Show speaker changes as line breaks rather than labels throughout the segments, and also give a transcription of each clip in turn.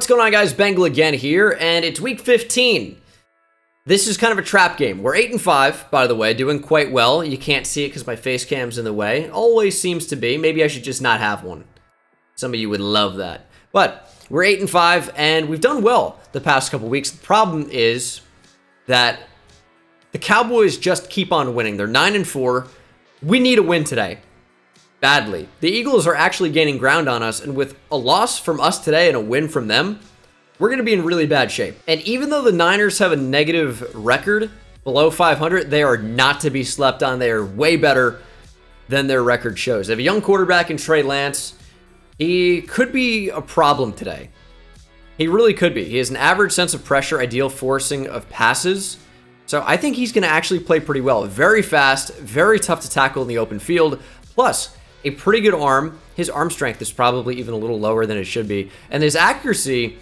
What's going on, guys? Bengal again here, and it's week 15. This is kind of a trap game. We're 8-5, by the way, doing quite well. You can't see it because my face cam's in the way. Always seems to be. Maybe I should just not have one. Some of you would love that. But we're 8-5, and we've done well the past couple weeks. The problem is that the Cowboys just keep on winning. They're 9-4. We need a win today. Badly. The Eagles are actually gaining ground on us, and with a loss from us today and a win from them, we're going to be in really bad shape. And even though the Niners have a negative record, below 500, they are not to be slept on. They are way better than their record shows. They have a young quarterback in Trey Lance. He could be a problem today. He really could be. He has an average sense of pressure, ideal forcing of passes. So I think he's going to actually play pretty well. Very fast, very tough to tackle in the open field. Plus, a pretty good arm. His arm strength is probably even a little lower than it should be. And his accuracy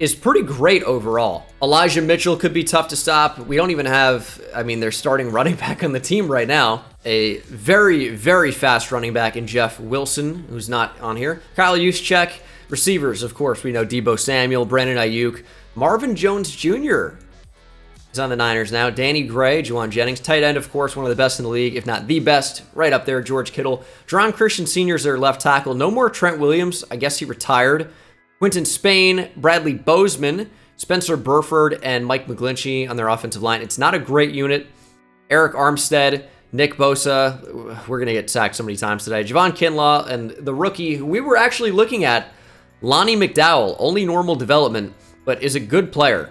is pretty great overall. Elijah Mitchell could be tough to stop. We don't even have, they're starting running back on the team right now. A very, very fast running back in Jeff Wilson, who's not on here. Kyle Juszczyk. Receivers, of course, we know Deebo Samuel, Brandon Ayuk, Marvin Jones Jr. is on the Niners now. Danny Gray, Juwan Jennings. Tight end, of course, one of the best in the league, if not the best. Right up there, George Kittle. Jerron Christian Sr. is their left tackle. No more Trent Williams. I guess he retired. Quinton Spain, Bradley Bozeman, Spencer Burford, and Mike McGlinchey on their offensive line. It's not a great unit. Eric Armstead, Nick Bosa. We're going to get sacked so many times today. Javon Kinlaw, and the rookie who we were actually looking at, Lonnie McDowell. Only normal development, but is a good player.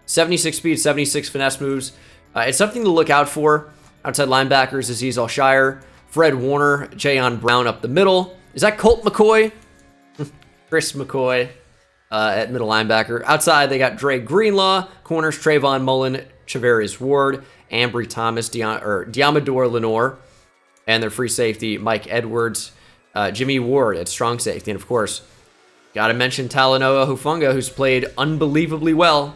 76 speed, 76 finesse moves. It's something to look out for. Outside linebackers, Azeez Al-Shire, Fred Warner, Jayon Brown up the middle. Is that Colt McCoy? Chris McCoy at middle linebacker. Outside, they got Dre Greenlaw, corners Trayvon Mullen, Chavarius Ward, Ambry Thomas, Diamador Lenore, and their free safety, Mike Edwards, Jimmy Ward at strong safety. And of course, got to mention Talanoa Hufanga, who's played unbelievably well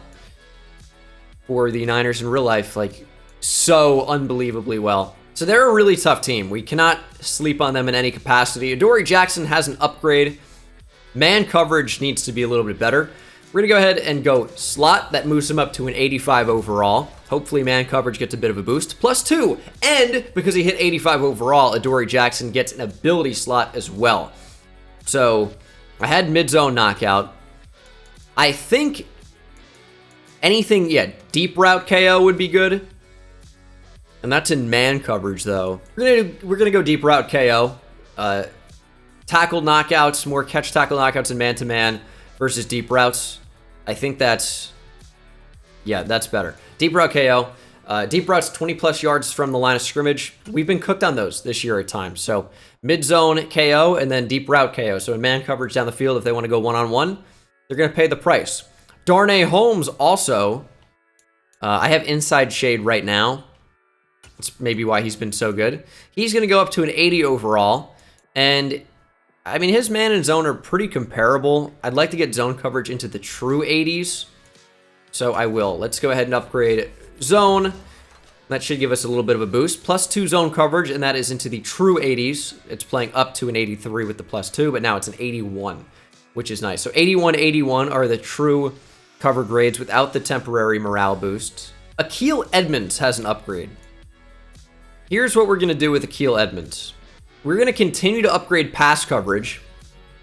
for the Niners in real life, like so unbelievably well. So they're a really tough team. We cannot sleep on them in any capacity. Adoree Jackson has an upgrade. Man coverage needs to be a little bit better. We're going to go ahead and go slot. That moves him up to an 85 overall. Hopefully man coverage gets a bit of a boost. +2. And because he hit 85 overall, Adoree Jackson gets an ability slot as well. So I had mid-zone knockout. I think anything, deep route KO would be good. And that's in man coverage, though. We're gonna go deep route KO. Tackle knockouts, more catch tackle knockouts in man-to-man versus deep routes. I think that's better. Deep route KO. Deep routes 20-plus yards from the line of scrimmage. We've been cooked on those this year at times. So mid-zone KO and then deep route KO. So in man coverage down the field, if they want to go one-on-one, they're going to pay the price. Darnay Holmes also, I have inside shade right now. That's maybe why he's been so good. He's going to go up to an 80 overall. And his man and zone are pretty comparable. I'd like to get zone coverage into the true 80s. So I will. Let's go ahead and upgrade zone. That should give us a little bit of a boost. +2 zone coverage, and that is into the true 80s. It's playing up to an 83 with the +2, but now it's an 81, which is nice. So 81, 81 are the true cover grades without the temporary morale boost. Akil Edmonds has an upgrade. Here's what we're going to do with Akil Edmonds. We're going to continue to upgrade pass coverage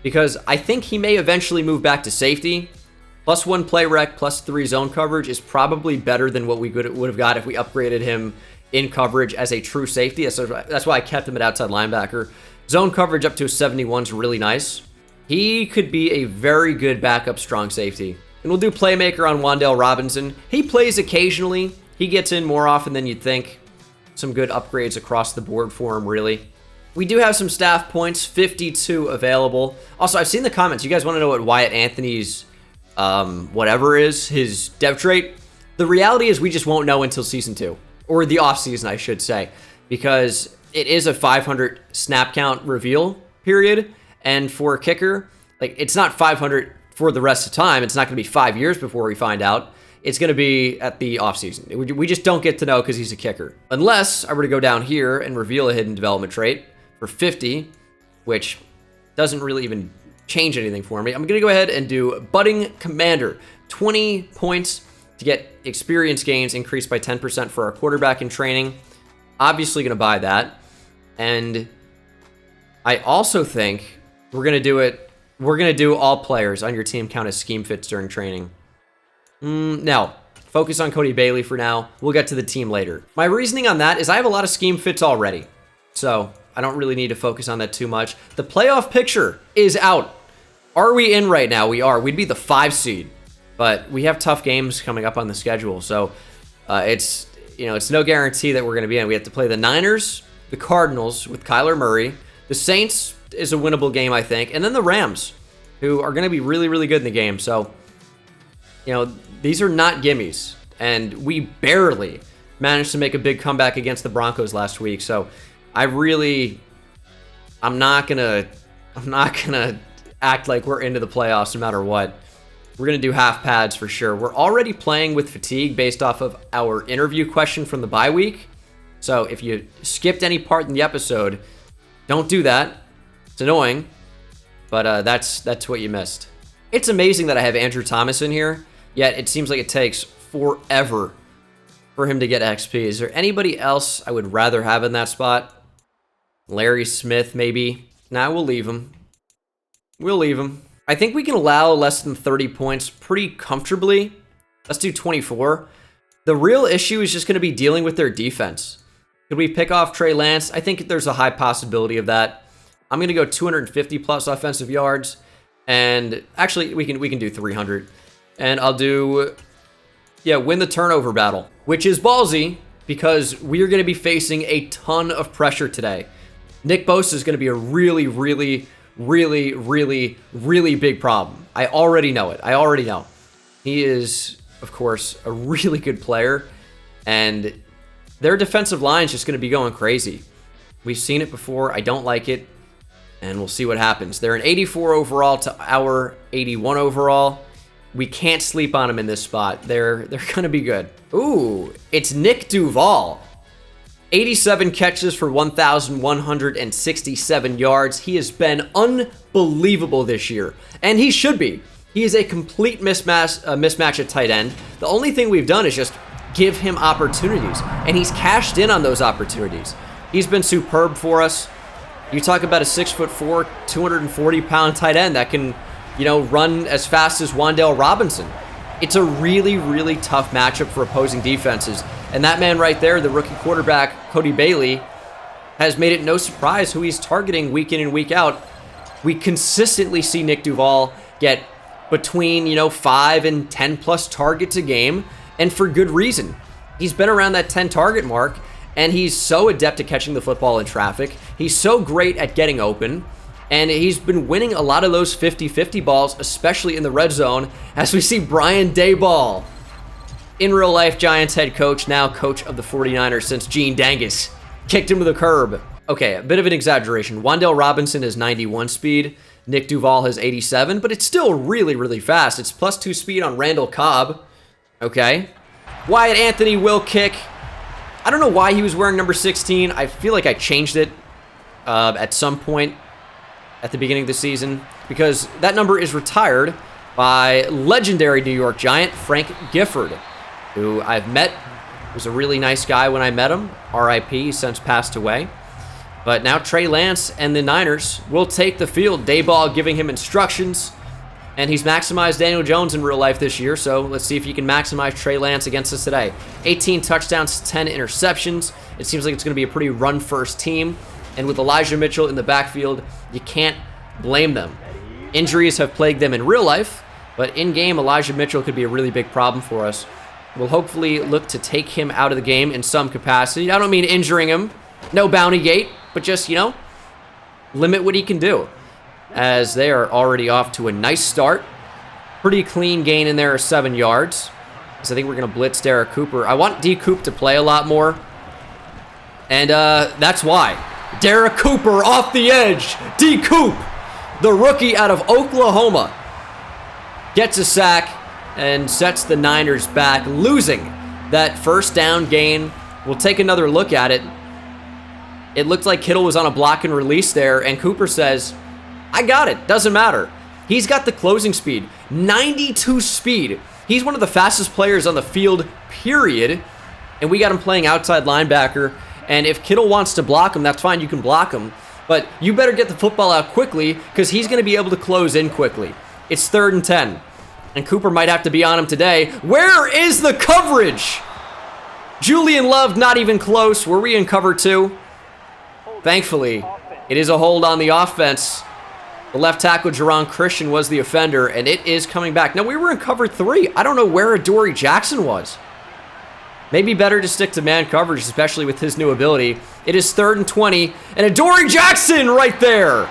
because I think he may eventually move back to safety. +1 play rec, +3 zone coverage is probably better than what we would have got if we upgraded him in coverage as a true safety. That's why I kept him at outside linebacker. Zone coverage up to a 71 is really nice. He could be a very good backup strong safety. And we'll do playmaker on Wan'Dale Robinson. He plays occasionally. He gets in more often than you'd think. Some good upgrades across the board for him, really. We do have some staff points, 52 available. Also, I've seen the comments. You guys want to know what Wyatt Anthony's whatever is, his dev trait? The reality is we just won't know until Season 2. Or the offseason, I should say. Because it is a 500 snap count reveal period. And for a kicker, it's not 500 for the rest of the time. It's not going to be 5 years before we find out. It's going to be at the offseason. We just don't get to know because he's a kicker. Unless I were to go down here and reveal a hidden development trait for 50, which doesn't really even change anything for me. I'm going to go ahead and do Budding Commander. 20 points to get experience gains increased by 10% for our quarterback in training. Obviously going to buy that. And I also think we're going to do it. We're going to do all players on your team count as scheme fits during training. Now, focus on Cody Bailey for now. We'll get to the team later. My reasoning on that is I have a lot of scheme fits already. So I don't really need to focus on that too much. The playoff picture is out. Are we in right now? We are. We'd be the 5 seed. But we have tough games coming up on the schedule. So it's no guarantee that we're going to be in. We have to play the Niners, the Cardinals with Kyler Murray. The Saints is a winnable game, I think. And then the Rams, who are going to be really, really good in the game. So, these are not gimmies. And we barely managed to make a big comeback against the Broncos last week. So I'm not gonna act like we're into the playoffs no matter what. We're gonna do half pads for sure. We're already playing with fatigue based off of our interview question from the bye week. So if you skipped any part in the episode, don't do that. It's annoying, but that's what you missed. It's amazing that I have Andrew Thomas in here, yet it seems like it takes forever for him to get XP. Is there anybody else I would rather have in that spot? Larry Smith, maybe. Nah, we'll leave him. We'll leave him. I think we can allow less than 30 points pretty comfortably. Let's do 24. The real issue is just going to be dealing with their defense. Could we pick off Trey Lance? I think there's a high possibility of that. I'm going to go 250 plus offensive yards. And actually, we can do 300. And I'll do, win the turnover battle, which is ballsy because we are going to be facing a ton of pressure today. Nick Bosa is going to be a really, really, really, really, really big problem. I already know it. I already know. He is, of course, a really good player. And their defensive line is just going to be going crazy. We've seen it before. I don't like it. And we'll see what happens. They're an 84 overall to our 81 overall. We can't sleep on them in this spot. They're going to be good. Ooh, it's Nick Duval. 87 catches for 1,167 yards. He has been unbelievable this year. And he should be. He is a complete mismatch at tight end. The only thing we've done is just give him opportunities. And he's cashed in on those opportunities. He's been superb for us. You talk about a 6'4", 240-pound tight end that can, run as fast as Wan'Dale Robinson. It's a really, really tough matchup for opposing defenses. And that man right there, the rookie quarterback, Cody Bailey, has made it no surprise who he's targeting week in and week out. We consistently see Nick Duval get between, 5 and 10 plus targets a game, and for good reason. He's been around that 10 target mark, and he's so adept at catching the football in traffic. He's so great at getting open, and he's been winning a lot of those 50-50 balls, especially in the red zone, as we see Brian Daboll, in real life Giants head coach, now coach of the 49ers since Gene Dangus kicked him to the curb. Okay, a bit of an exaggeration. Wan'Dale Robinson is 91 speed. Nick Duval has 87, but it's still really, really fast. It's +2 speed on Randall Cobb. Okay. Wyatt Anthony will kick. I don't know why he was wearing number 16. I feel like I changed it at some point at the beginning of the season because that number is retired by legendary New York Giant Frank Gifford, who I've met. He was a really nice guy when I met him. R.I.P. He's since passed away. But now Trey Lance and the Niners will take the field. Daboll giving him instructions. And he's maximized Daniel Jones in real life this year, so let's see if he can maximize Trey Lance against us today. 18 touchdowns, 10 interceptions. It seems like it's going to be a pretty run-first team. And with Elijah Mitchell in the backfield, you can't blame them. Injuries have plagued them in real life, but in-game, Elijah Mitchell could be a really big problem for us. We'll hopefully look to take him out of the game in some capacity. I don't mean injuring him. No bounty gate, but just, limit what he can do, as they are already off to a nice start. Pretty clean gain in there of 7 yards. So I think we're going to blitz Derek Cooper. I want D. Coop to play a lot more. And that's why. Derek Cooper off the edge. D. Coop, the rookie out of Oklahoma, gets a sack and sets the Niners back, losing that first down gain. We'll take another look at it. It looked like Kittle was on a block and release there, and Cooper says, I got it. Doesn't matter. He's got the closing speed, 92 speed. He's one of the fastest players on the field, period. And we got him playing outside linebacker. And if Kittle wants to block him, that's fine. You can block him. But you better get the football out quickly because he's going to be able to close in quickly. It's 3rd and 10. And Cooper might have to be on him today. Where is the coverage? Julian Love not even close. Were we in cover 2? Thankfully, it is a hold on the offense. The left tackle, Jerron Christian, was the offender, and it is coming back. Now, we were in cover 3. I don't know where Adoree Jackson was. Maybe better to stick to man coverage, especially with his new ability. It is 3rd and 20, and Adoree Jackson right there.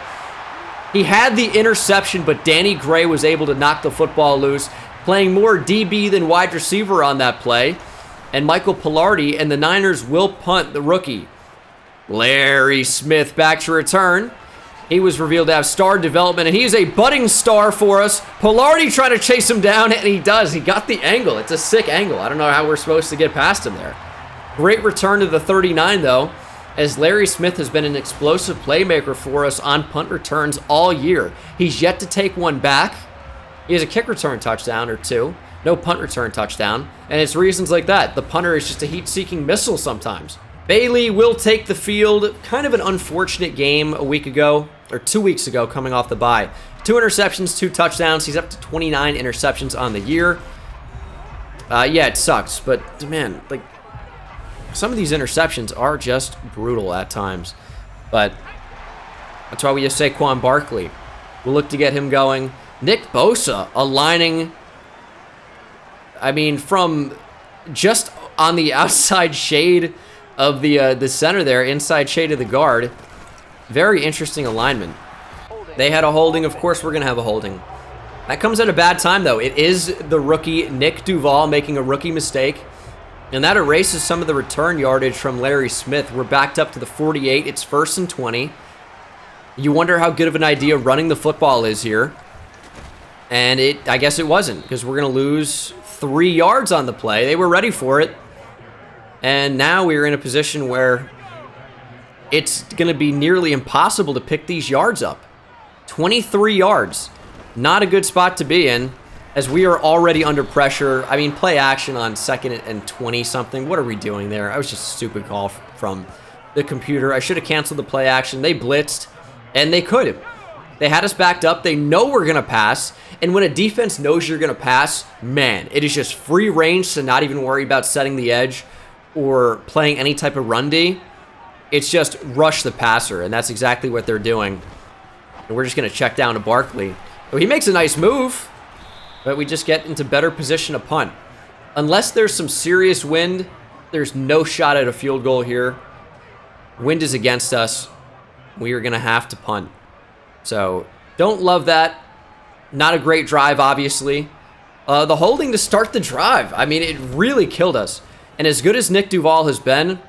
He had the interception, but Danny Gray was able to knock the football loose, playing more DB than wide receiver on that play. And Michael Pilardi and the Niners will punt the rookie. Larry Smith back to return. He was revealed to have star development, and he's a budding star for us. Pilardi trying to chase him down, and he does. He got the angle. It's a sick angle. I don't know how we're supposed to get past him there. Great return to the 39, though, as Larry Smith has been an explosive playmaker for us on punt returns all year. He's yet to take one back. He has a kick return touchdown or 2. No punt return touchdown. And it's reasons like that. The punter is just a heat-seeking missile sometimes. Bailey will take the field. Kind of an unfortunate game a week ago, or 2 weeks ago, coming off the bye. 2 interceptions, 2 touchdowns. He's up to 29 interceptions on the year. Yeah, it sucks. But, man, like, some of these interceptions are just brutal at times. But that's why we have Saquon Barkley. We'll look to get him going. Nick Bosa aligning, I mean, from just on the outside shade of the center there, inside shade of the guard. Very interesting alignment. They had a holding. Of course, we're going to have a holding. That comes at a bad time, though. It is the rookie Nick Duval making a rookie mistake. And that erases some of the return yardage from Larry Smith. We're backed up to the 48. It's 1st and 20. You wonder how good of an idea running the football is here. And I guess it wasn't, because we're going to lose 3 yards on the play. They were ready for it. And now we're in a position where it's going to be nearly impossible to pick these yards up. 23 yards. Not a good spot to be in, as we are already under pressure. I mean, play action on 2nd and 20-something. What are we doing there? That was just a stupid call from the computer. I should have canceled the play action. They blitzed, and they could have. They had us backed up. They know we're going to pass. And when a defense knows you're going to pass, man, it is just free range to not even worry about setting the edge or playing any type of run D. It's just rush the passer, and that's exactly what they're doing. And we're just going to check down to Barkley. So he makes a nice move, but we just get into better position to punt. Unless there's some serious wind, there's no shot at a field goal here. Wind is against us. We are going to have to punt. So don't love that. Not a great drive, obviously. The holding to start the drive, I mean, it really killed us. And as good as Nick Duval has been,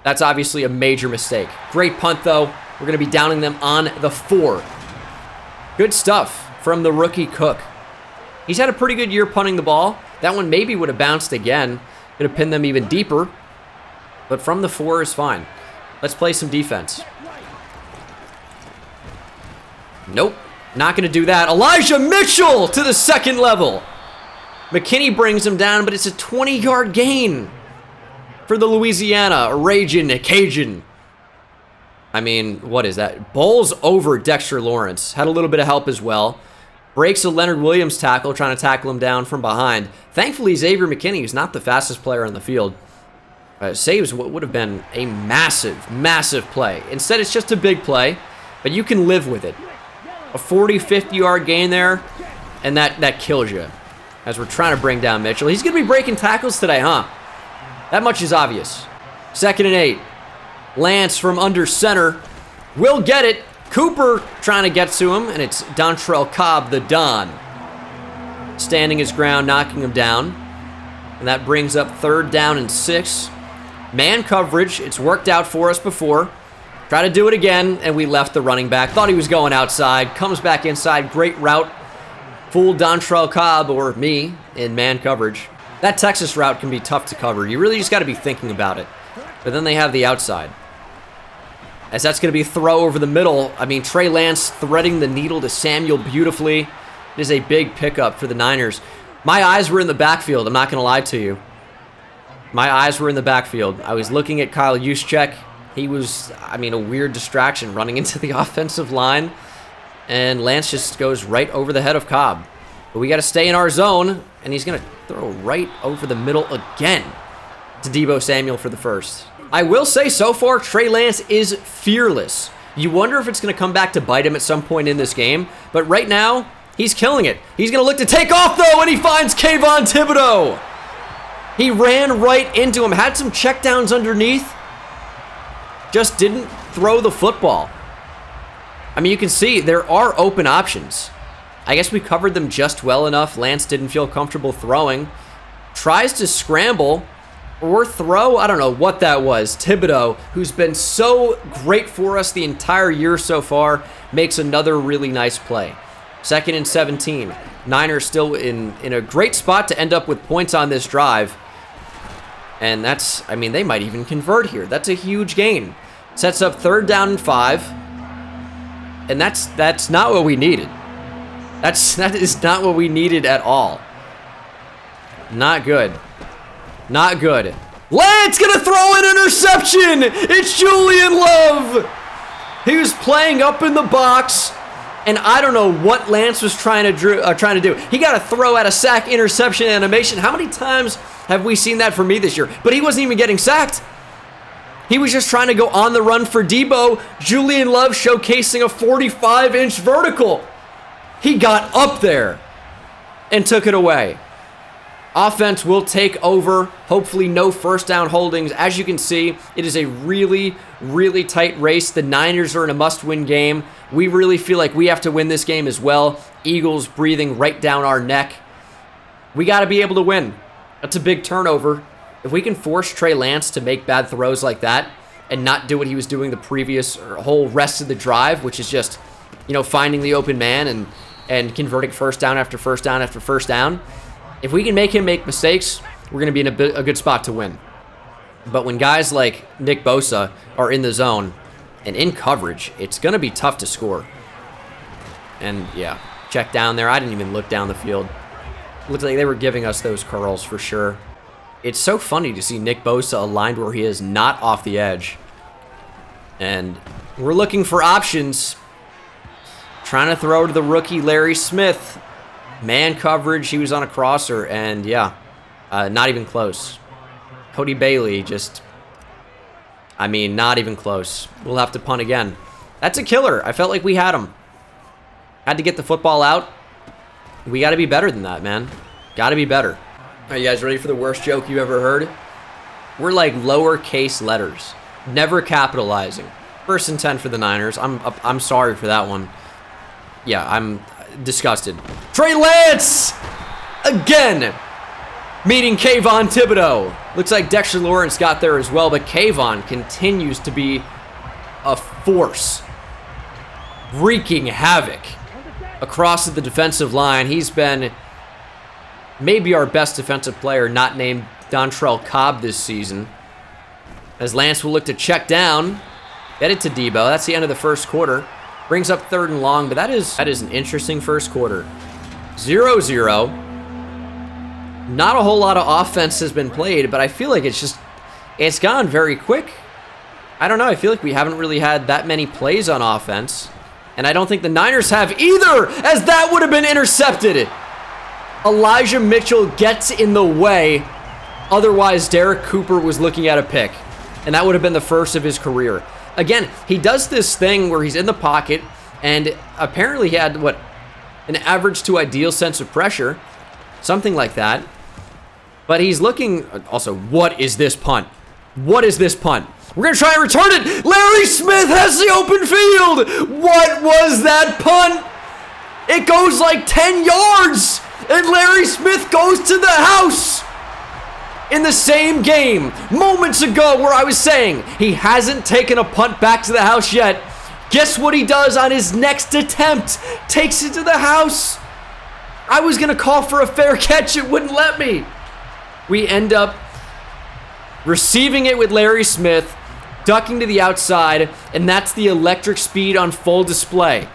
that's obviously a major mistake. Great punt, though. We're going to be downing them on the 4. Good stuff from the rookie Cook. He's had a pretty good year punting the ball. That one maybe would have bounced again. Could have pinned them even deeper. But from the 4 is fine. Let's play some defense. Nope. Not going to do that. Elijah Mitchell to the 2nd level. McKinney brings him down, but it's a 20-yard gain for the Louisiana Ragin' Cajun. I mean, what is that? Bowls over Dexter Lawrence. Had a little bit of help as well. Breaks a Leonard Williams tackle, trying to tackle him down from behind. Thankfully, Xavier McKinney is not the fastest player on the field. Saves what would have been a massive, massive play. Instead, it's just a big play, but you can live with it. A 40, 50-yard gain there, and that kills you. As we're trying to bring down Mitchell. He's going to be breaking tackles today, huh? That much is obvious. 2nd and 8. Lance from under center will get it. Cooper trying to get to him, and it's Dontrell Cobb, the Don. Standing his ground, knocking him down. And that brings up 3rd down and 6. Man coverage, it's worked out for us before. Try to do it again, and we left the running back. Thought he was going outside. Comes back inside. Great route. Fooled Dontrell Cobb, or me, in man coverage. That Texas route can be tough to cover. You really just got to be thinking about it. But then they have the outside. as that's going to be a throw over the middle. I mean, Trey Lance threading the needle to Samuel beautifully. It is a big pickup for the Niners. My eyes were in the backfield. I'm not going to lie to you. My eyes were in the backfield. I was looking at Kyle Juszczyk. He was, I mean, a weird distraction running into the offensive line. And Lance just goes right over the head of Cobb. But we got to stay in our zone. And he's going to throw right over the middle again to Deebo Samuel for the first. I will say so far, Trey Lance is fearless. You wonder if it's going to come back to bite him at some point in this game. But right now, he's killing it. He's going to look to take off, though, and he finds Kayvon Thibodeau. He ran right into him, had some checkdowns underneath. Just didn't throw the football. I mean, you can see there are open options. I guess we covered them just well enough. Lance didn't feel comfortable throwing. Tries to scramble or throw. I don't know what that was. Thibodeau, who's been so great for us the entire year so far, makes another really nice play. 2nd and 17. Niners still in a great spot to end up with points on this drive. And that's, I mean, they might even convert here. That's a huge gain. Sets up 3rd down and 5. And that's not what we needed. That is not what we needed at all. Not good. Not good. Lance gonna throw an interception! It's Julian Love! He was playing up in the box, and I don't know what Lance was trying to do. He got a throw at a sack interception animation. How many times have we seen that from me this year? But he wasn't even getting sacked. He was just trying to go on the run for Deebo. Julian Love showcasing a 45-inch vertical. He got up there and took it away. Offense will take over. Hopefully no first down holdings. As you can see, it is a really, really tight race. The Niners are in a must-win game. We really feel like we have to win this game as well. Eagles breathing right down our neck. We got to be able to win. That's a big turnover. If we can force Trey Lance to make bad throws like that and not do what he was doing the previous or whole rest of the drive, which is just, you know, finding the open man and converting first down after first down after first down. If we can make him make mistakes, we're going to be in a good spot to win. But when guys like Nick Bosa are in the zone and in coverage, it's going to be tough to score. And yeah, check down there. I didn't even look down the field. Looked like they were giving us those curls for sure. It's so funny to see Nick Bosa aligned where he is not off the edge. And we're looking for options. Trying to throw to the rookie Larry Smith. Man coverage, he was on a crosser, and yeah, not even close. Cody Bailey just, I mean, not even close. We'll have to punt again. That's a killer. I felt like we had him. Had to get the football out. We got to be better than that, man. Got to be better. Are you guys ready for the worst joke you ever heard? We're like lowercase letters, never capitalizing. 1st and 10 for the Niners. I'm sorry for that one. Yeah, I'm disgusted. Trey Lance again meeting Kayvon Thibodeau. Looks like Dexter Lawrence got there as well, but Kayvon continues to be a force, wreaking havoc across the defensive line. He's been maybe our best defensive player, not named Dontrell Cobb this season. As Lance will look to check down, get it to Deebo. That's the end of the first quarter. Brings up 3rd and long, but that is an interesting first quarter. 0-0. Not a whole lot of offense has been played, but I feel like it's gone very quick. I don't know. I feel like we haven't really had that many plays on offense. And I don't think the Niners have either, as that would have been intercepted. Elijah Mitchell gets in the way. Otherwise, Derek Cooper was looking at a pick. And that would have been the first of his career. Again, he does this thing where he's in the pocket, and apparently he had, an average to ideal sense of pressure. Something like that. But he's looking... Also, what is this punt? What is this punt? We're going to try and return it! Larry Smith has the open field! What was that punt? It goes like 10 yards! And Larry Smith goes to the house! In the same game, moments ago, where I was saying he hasn't taken a punt back to the house yet. Guess what he does on his next attempt? Takes it to the house. I was going to call for a fair catch. It wouldn't let me. We end up receiving it with Larry Smith. ducking to the outside, and that's the electric speed on full display.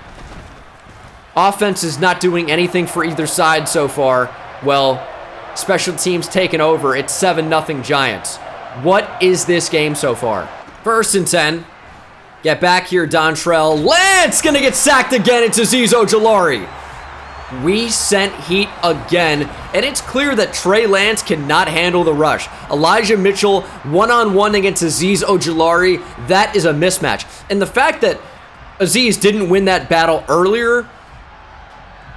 Offense is not doing anything for either side so far. Well, special teams taking over. It's 7-0 Giants. What is this game so far? 1st and 10. Get back here, Dontrell. Lance gonna get sacked again. It's Azeez Ojulari. We sent heat again, and it's clear that Trey Lance cannot handle the rush. Elijah Mitchell one-on-one against Azeez Ojulari, that is a mismatch. And the fact that Azeez didn't win that battle earlier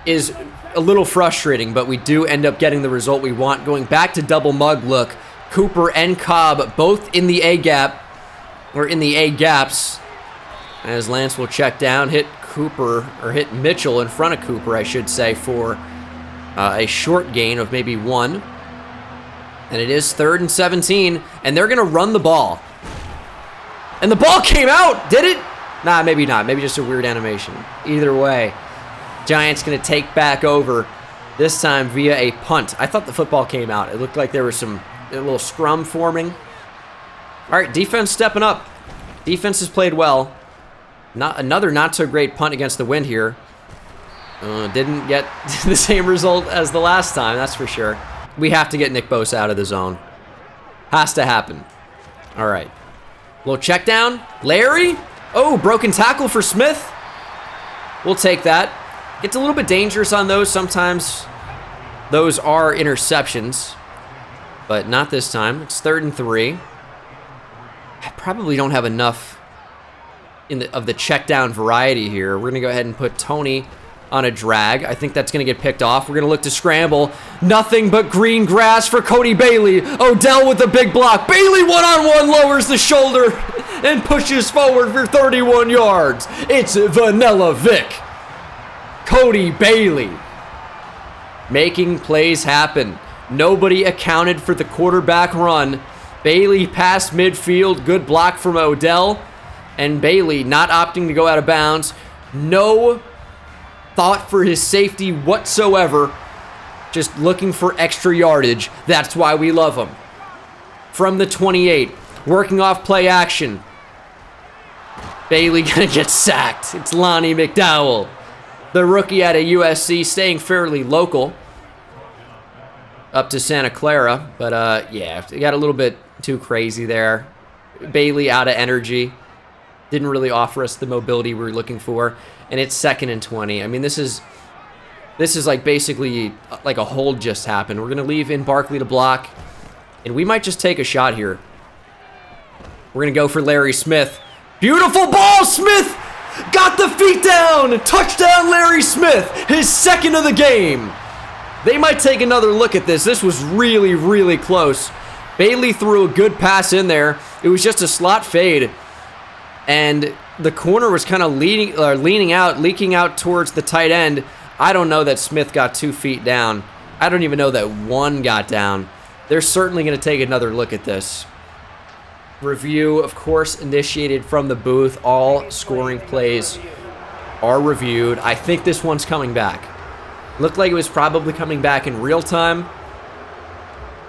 is a little frustrating, but we do end up getting the result we want. Going back to double mug look, Cooper and Cobb both in the A-gap, or in the A-gaps, as Lance will check down, hit Cooper, or hit Mitchell in front of Cooper, I should say, for a short gain of maybe 1. And it is 3rd and 17, and they're going to run the ball. And the ball came out, did it? Nah, maybe not. Maybe just a weird animation. Either way, Giants going to take back over, this time via a punt. I thought the football came out. It looked like there was a little scrum forming. All right, defense stepping up. Defense has played well. Another not-so-great punt against the wind here. Didn't get the same result as the last time, that's for sure. We have to get Nick Bosa out of the zone. Has to happen. All right. Little check down. Larry. Oh, broken tackle for Smith. We'll take that. It's a little bit dangerous on those. Sometimes those are interceptions, but not this time. It's 3rd and 3. I probably don't have enough of the check down variety here. We're going to go ahead and put Tony on a drag. I think that's going to get picked off. We're going to look to scramble. Nothing but green grass for Cody Bailey. Odell with the big block. Bailey one-on-one lowers the shoulder and pushes forward for 31 yards. It's Vanilla Vic. Cody Bailey making plays happen. Nobody accounted for the quarterback run. Bailey past midfield. Good block from Odell. And Bailey not opting to go out of bounds. No thought for his safety whatsoever. Just looking for extra yardage. That's why we love him. From the 28, working off play action. Bailey gonna get sacked. It's Lonnie McDowell, the rookie out of USC, staying fairly local. Up to Santa Clara, but yeah, it got a little bit too crazy there. Bailey out of energy. Didn't really offer us the mobility we were looking for. And it's 2nd and 20. I mean, this is like basically like a hold just happened. We're going to leave in Barkley to block. And we might just take a shot here. We're going to go for Larry Smith. Beautiful ball, Smith! Got the feet down! Touchdown, Larry Smith! His 2nd of the game. They might take another look at this. This was really, really close. Bailey threw a good pass in there. It was just a slot fade. And the corner was kind of leaning out, leaking out towards the tight end. I don't know that Smith got 2 feet down. I don't even know that 1 got down. They're certainly going to take another look at this. Review, of course, initiated from the booth. All scoring plays are reviewed. I think this one's coming back. Looked like it was probably coming back in real time.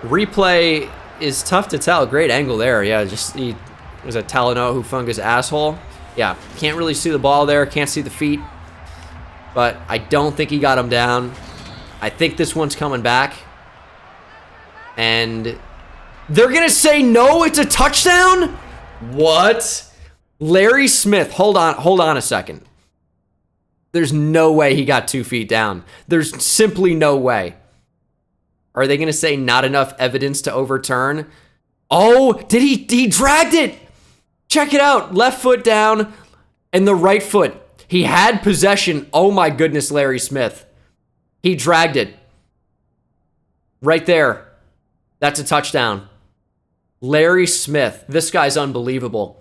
Replay is tough to tell. Great angle there. Yeah, just he was a Talanoa Hufunga's asshole. Yeah, can't really see the ball there. Can't see the feet. But I don't think he got him down. I think this one's coming back. And they're going to say no, it's a touchdown? What? Larry Smith, hold on a second. There's no way he got 2 feet down. There's simply no way. Are they going to say not enough evidence to overturn? Oh, did he dragged it. Check it out. Left foot down and the right foot. He had possession. Oh my goodness, Larry Smith. He dragged it. Right there. That's a touchdown. Larry Smith. This guy's unbelievable.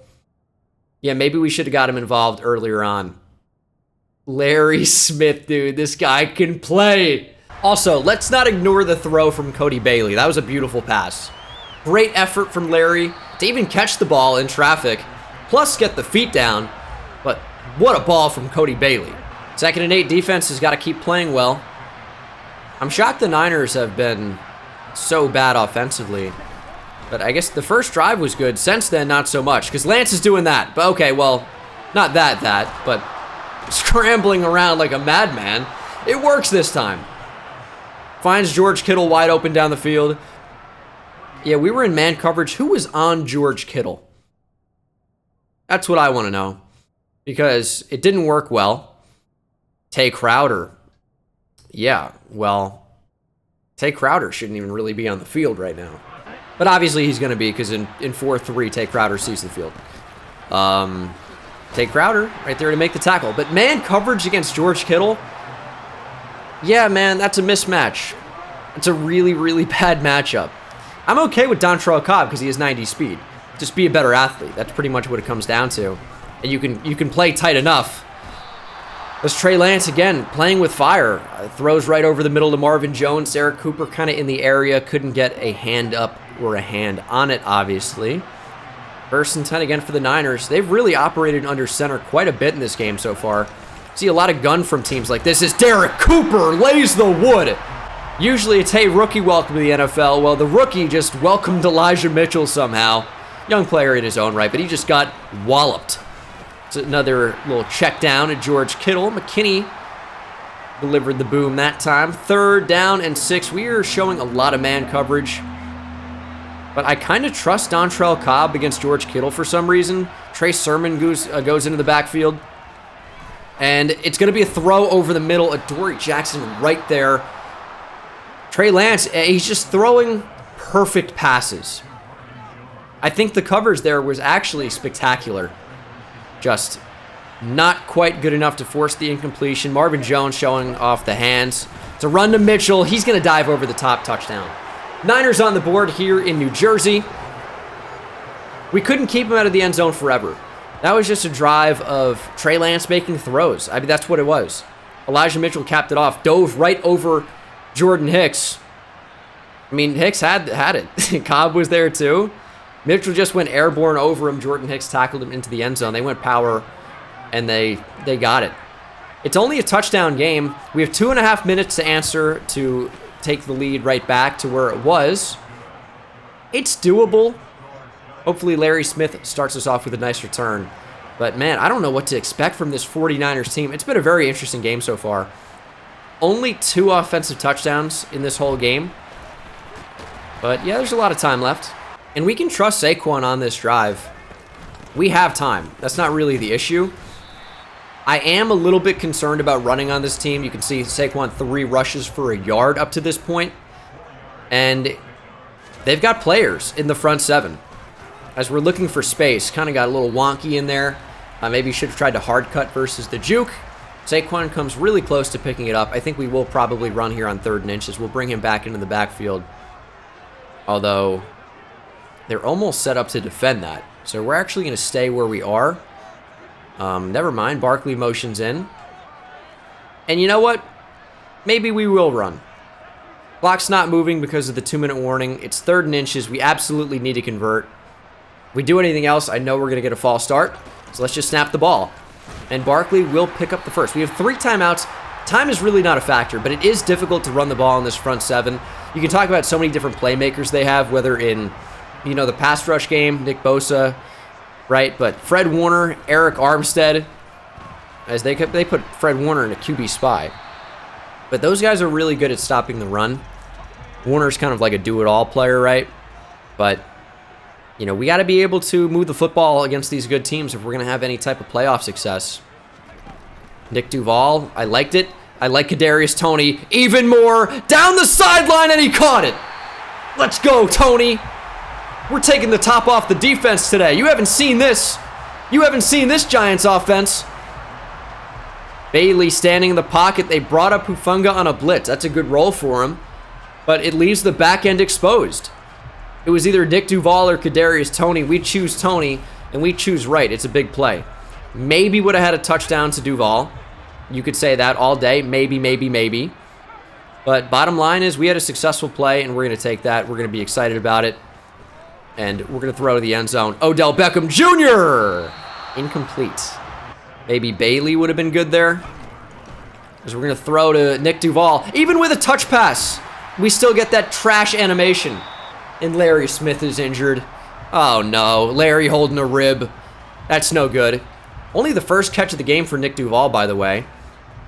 Yeah, maybe we should have got him involved earlier on. Larry Smith, dude. This guy can play. Also, let's not ignore the throw from Cody Bailey. That was a beautiful pass. Great effort from Larry to even catch the ball in traffic, plus get the feet down. But what a ball from Cody Bailey. 2nd and 8, defense has got to keep playing well. I'm shocked the Niners have been so bad offensively. But I guess the first drive was good. Since then, not so much, because Lance is doing that. But okay, well, not that, but scrambling around like a madman. It works this time. Finds George Kittle wide open down the field. Yeah, we were in man coverage. Who was on George Kittle? That's what I want to know. Because it didn't work well. Tay Crowder. Yeah, well, Tay Crowder shouldn't even really be on the field right now. But obviously he's going to be, because in 4-3, Tay Crowder sees the field. Tay Crowder right there to make the tackle. But man coverage against George Kittle, yeah, man, that's a mismatch. It's a really, really bad matchup. I'm okay with Dontrell Cobb because he has 90 speed. Just be a better athlete. That's pretty much what it comes down to. And you can play tight enough. There's Trey Lance again, playing with fire. Throws right over the middle to Marvin Jones. Eric Cooper kind of in the area. Couldn't get a hand up or a hand on it, obviously. 1st and 10 again for the Niners. They've really operated under center quite a bit in this game so far. See a lot of gun from teams like this. As Derek Cooper lays the wood. Usually it's, hey, rookie, welcome to the NFL. Well, the rookie just welcomed Elijah Mitchell somehow. Young player in his own right, but he just got walloped. It's another little check down at George Kittle. McKinney delivered the boom that time. 3rd down and 6. We are showing a lot of man coverage. But I kind of trust Dontrell Cobb against George Kittle for some reason. Trey Sermon goes into the backfield. And it's going to be a throw over the middle. Adoree Jackson right there. Trey Lance, he's just throwing perfect passes. I think the coverage there was actually spectacular. Just not quite good enough to force the incompletion. Marvin Jones showing off the hands. It's a run to Mitchell. He's going to dive over the top, touchdown. Niners on the board here in New Jersey. We couldn't keep him out of the end zone forever. That was just a drive of Trey Lance making throws. I mean, that's what it was. Elijah Mitchell capped it off, dove right over Jordan Hicks. I mean, Hicks had it. Cobb was there too. Mitchell just went airborne over him. Jordan Hicks tackled him into the end zone. They went power, and they got it. It's only a touchdown game. We have 2.5 minutes to answer to take the lead right back to where it was. It's doable. Hopefully Larry Smith starts us off with a nice return. But, man, I don't know what to expect from this 49ers team. It's been a very interesting game so far. Only 2 offensive touchdowns in this whole game. But, yeah, there's a lot of time left. And we can trust Saquon on this drive. We have time. That's not really the issue. I am a little bit concerned about running on this team. You can see Saquon 3 rushes for a yard up to this point. And they've got players in the front 7. As we're looking for space, kind of got a little wonky in there. Maybe should have tried to hard cut versus the juke. Saquon comes really close to picking it up. I think we will probably run here on 3rd and inches. We'll bring him back into the backfield. Although they're almost set up to defend that. So we're actually going to stay where we are. Never mind. Barkley motions in. And you know what? Maybe we will run. Clock's not moving because of the 2-minute warning. It's 3rd and inches. We absolutely need to convert. If we do anything else, I know we're going to get a false start. So let's just snap the ball. And Barkley will pick up the first. We have 3 timeouts. Time is really not a factor, but it is difficult to run the ball in this front 7. You can talk about so many different playmakers they have, whether in, you know, the pass rush game, Nick Bosa, right? But Fred Warner, Eric Armstead, as they put Fred Warner in a QB spy. But those guys are really good at stopping the run. Warner's kind of like a do-it-all player, right? But, you know, we got to be able to move the football against these good teams if we're going to have any type of playoff success. Nick Duval, I liked it. I like Kadarius Toney even more. Down the sideline, and he caught it. Let's go, Toney. We're taking the top off the defense today. You haven't seen this. You haven't seen this Giants offense. Bailey standing in the pocket. They brought up Hufanga on a blitz. That's a good roll for him. But it leaves the back end exposed. It was either Nick Duval or Kadarius Toney. We choose Toney, and we choose right. It's a big play. Maybe would have had a touchdown to Duval. You could say that all day. Maybe, maybe, maybe. But bottom line is we had a successful play, and we're going to take that. We're going to be excited about it. And we're going to throw to the end zone. Odell Beckham Jr. Incomplete. Maybe Bailey would have been good there. Because we're going to throw to Nick Duval. Even with a touch pass, we still get that trash animation. And Larry Smith is injured. Oh no, Larry holding a rib. That's no good. Only the first catch of the game for Nick Duval, by the way.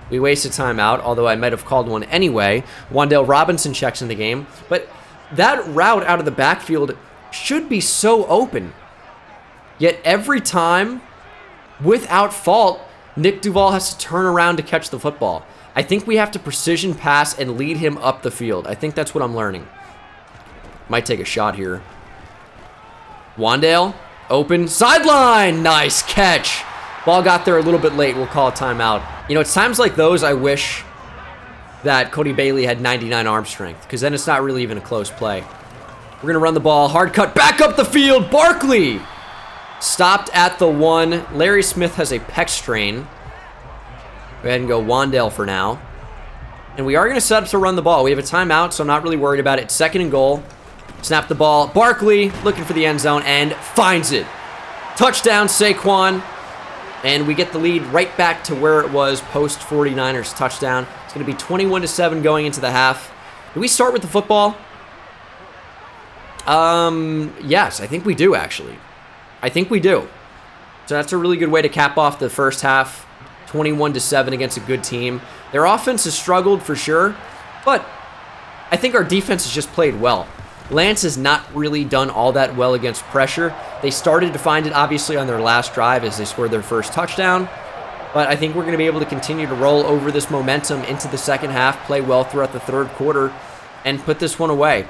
We wasted timeout, although I might have called one anyway. Wan'Dale Robinson checks in the game. But that route out of the backfield should be so open. Yet every time, without fault, Nick Duval has to turn around to catch the football. I think we have to precision pass and lead him up the field. I think that's what I'm learning. Might take a shot here. Wan'Dale, open, sideline, nice catch. Ball got there a little bit late, we'll call a timeout. You know, it's times like those I wish that Cody Bailey had 99 arm strength, because then it's not really even a close play. We're gonna run the ball, hard cut, back up the field, Barkley! Stopped at the 1. Larry Smith has a pec strain. Go ahead and go Wan'Dale for now. And we are gonna set up to run the ball. We have a timeout, so I'm not really worried about it. 2nd and goal. Snap the ball. Barkley looking for the end zone and finds it. Touchdown, Saquon. And we get the lead right back to where it was post 49ers touchdown. It's going to be 21-7 going into the half. Do we start with the football? Yes, I think we do, actually. I think we do. So that's a really good way to cap off the first half. 21-7 against a good team. Their offense has struggled for sure, but I think our defense has just played well. Lance has not really done all that well against pressure. They started to find it, obviously, on their last drive as they scored their first touchdown. But I think we're going to be able to continue to roll over this momentum into the second half, play well throughout the third quarter, and put this one away.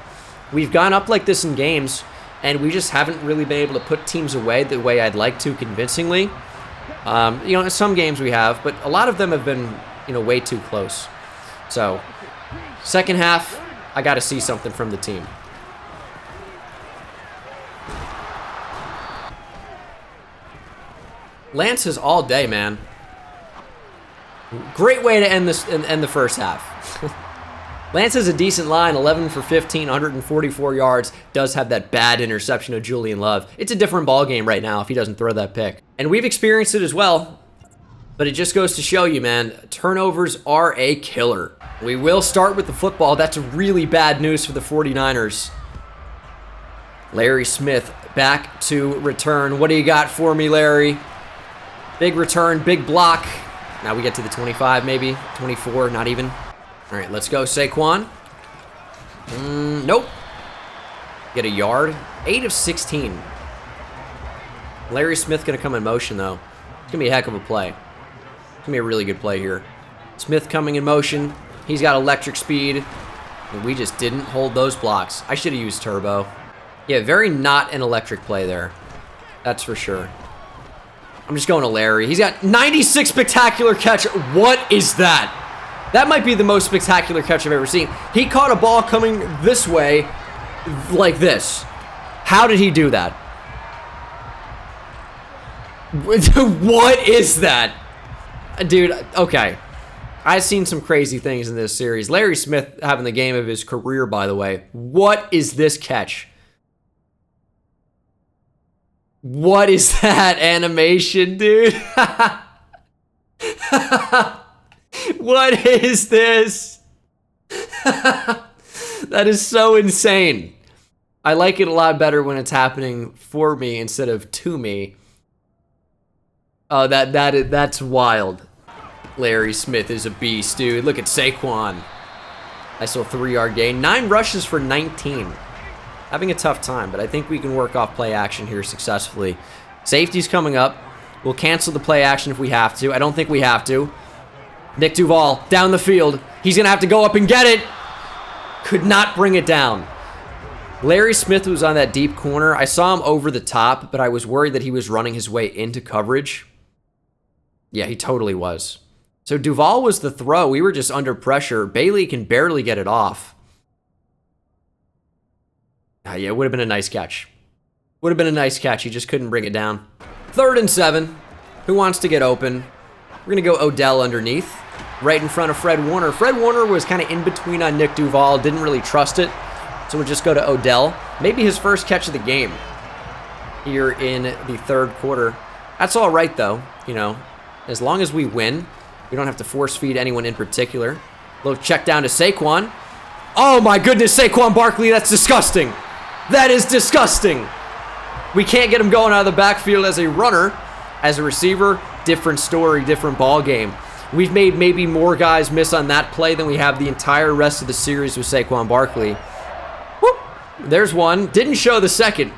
We've gone up like this in games, and we just haven't really been able to put teams away the way I'd like to convincingly. You know, in some games we have, but a lot of them have been, you know, way too close. So, second half, I got to see something from the team. Lance is all day, man. Great way to end this and end the first half. Lance has a decent line, 11 for 15, 144 yards. Does have that bad interception of Julian Love. It's a different ball game right now if he doesn't throw that pick. And we've experienced it as well. But it just goes to show you, man, turnovers are a killer. We will start with the football. That's really bad news for the 49ers. Larry Smith back to return. What do you got for me, Larry? Big return, big block. Now we get to the 25, maybe. 24, not even. All right, let's go, Saquon. Nope. Get a yard. 8 of 16. Larry Smith going to come in motion, though. It's going to be a heck of a play. It's going to be a really good play here. Smith coming in motion. He's got electric speed. And we just didn't hold those blocks. I should have used turbo. Yeah, very not an electric play there. That's for sure. I'm just going to Larry. He's got 96 spectacular catch. What is that? That might be the most spectacular catch I've ever seen. He caught a ball coming this way, like this. How did he do that? What is that? Dude, okay. I've seen some crazy things in this series. Larry Smith having the game of his career, by the way. What is this catch? What is that animation, dude? What is this? That is so insane. I like it a lot better when it's happening for me instead of to me. Oh, that's wild. Larry Smith is a beast, dude. Look at Saquon. Nice little 3-yard gain. 9 rushes for 19. Having a tough time, but I think we can work off play action here successfully. Safety's coming up. We'll cancel the play action if we have to. I don't think we have to. Nick Duval down the field. He's going to have to go up and get it. Could not bring it down. Larry Smith was on that deep corner. I saw him over the top, but I was worried that he was running his way into coverage. Yeah, he totally was. So Duval was the throw. We were just under pressure. Bailey can barely get it off. Yeah, it would have been a nice catch. Would have been a nice catch. He just couldn't bring it down. 3rd and 7. Who wants to get open? We're going to go Odell underneath. Right in front of Fred Warner. Fred Warner was kind of in between on Nick Duval. Didn't really trust it. So we'll just go to Odell. Maybe his first catch of the game here in the third quarter. That's all right, though. You know, as long as we win, we don't have to force feed anyone in particular. Little check down to Saquon. Oh, my goodness, Saquon Barkley. That's disgusting. That is disgusting. We can't get him going out of the backfield as a runner. As a receiver, different story, different ball game. We've made maybe more guys miss on that play than we have the entire rest of the series with Saquon Barkley. Whoop. There's one. Didn't show the second,